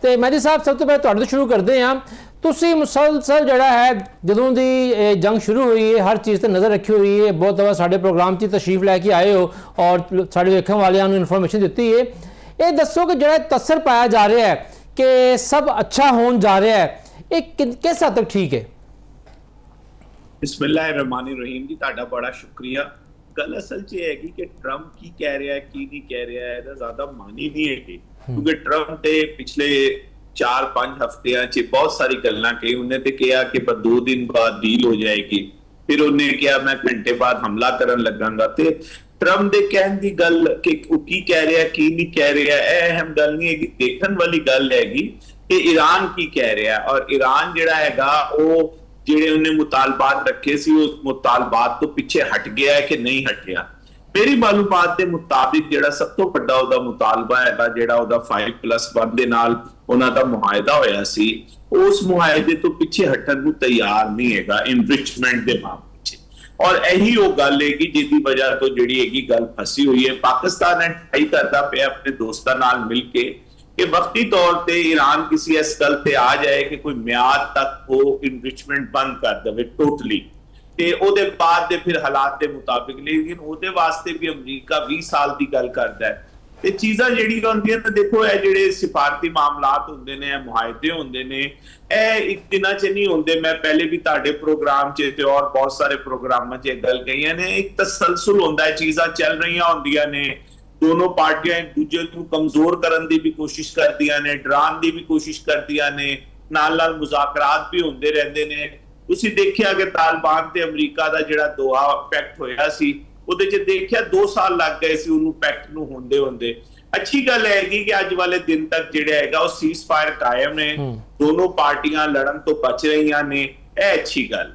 तो महदी साहब सब तो पहले तुहाडे तो शुरू करते हैं। तुसी मुसलसल जिहड़ा है जदों दी जंग शुरू हुई है हर चीज़ ते नज़र रखी हुई है, बहुत दफ़ा साडे प्रोग्राम च तशरीफ लैके आए हो और साडे वेखण वालियां नूं इन्फॉर्मेशन दी है। ये दसो कि जिहड़ा तसर पाया जा रहा है कि सब अच्छा होने जा रहा है, ये किस हद तक ठीक है? बिस्मिल्लाहिर्रहमानिर्रहीम जी, तुहाडा बड़ा शुक्रिया। गल असल च है कि ट्रंप की कह रहा है की नहीं कह रहा है, ज्यादा मानी नहीं है क्योंकि ट्रंप ने पिछले 4-5 हफ्तियां च बहुत सारी गल्लां कही। उन्हें तो कहा कि 2 दिन बाद डील हो जाएगी, फिर उन्हें कहा मैं घंटे बाद हमला करन लगांगा। ते ट्रंप दे कहण दी गल कि की कह रहा है की नहीं कह रहा है, अहम गल नहीं है कि देखण वाली गल हैगी कि ईरान की कह रहा है। और ईरान जिहड़ा हैगा वो जिहड़े उन्हें मुतालबात रखे सी उस मुतालबात तो पीछे हट गया है कि नहीं हटिया। मेरी मालूमात के मुताबिक जिहड़ा सब तो वड्डा उहदा मुतालबा हैगा जिहड़ा उहदा 5+1 दे नाल उन्हां दा मुआहिदा होया सी, उस मुआहिदे तो पीछे हटण नूं तैयार नहीं हैगा इनरिचमेंट दे मामले च। और यही वो गल है कि जिसकी वजह तो जिहड़ी हैगी गल फसी हुई है। पाकिस्तान ने ट्राई करता पे अपने दोस्तों नाल मिल के कि वक्ती तौर पे ईरान किसी इस गल पे आ जाए कि कोई म्याद तक वो इनरिचमेंट बंद कर दे टोटली, ते ओदे बाद दे फिर हालात के मुताबिक। लेकिन ओदे वास्ते भी अमरीका 20 साल की गल करता है। ते चीज़ां जिहड़ियां होंदियां ने, देखो ये जिहड़े सिफारती मामलात होंदे ने, मुआहिदे होंदे ने, ਇਹ ਇੱਕ ਦਿਨਾਂ ਚ नहीं होंदे। मैं पहले भी ਤੁਹਾਡੇ प्रोग्राम च ते और बहुत सारे प्रोग्रामां च गल कही ने, एक तसलसल होंदा है, चीज़ां चल रही होंदियां ने, दोनों पार्टियां एक दूजे को कमजोर करने की भी कोशिश करदियां ने, डराने की भी कोशिश करदियां ने, नाल-नाल मुज़ाकरात भी होंदे रहंदे ने। तुसीं देखिया कि तालिबान ते अमरीका दा जिहड़ा दोहा पैक्ट होया सी ਉਹਦੇ ਚ ਦੇਖਿਆ 2 ਸਾਲ ਲੱਗ ਗਏ ਸੀ ਉਹਨੂੰ ਪੈਕਟ ਨੂੰ ਹੁੰਦੇ। ਅੱਛੀ ਗੱਲ ਹੈਗੀ ਕਿ ਅੱਜ ਵਾਲੇ ਦਿਨ ਤੱਕ ਜਿਹੜਾ ਹੈਗਾ ਉਹ ਸੀਜ਼ ਫਾਇਰ ਕਾਇਮ ਨੇ, ਦੋਨੋਂ ਪਾਰਟੀਆਂ ਲੜਨ ਤੋਂ ਬਚ ਰਹੀਆਂ ਨੇ, ਇਹ ਅੱਛੀ ਗੱਲ।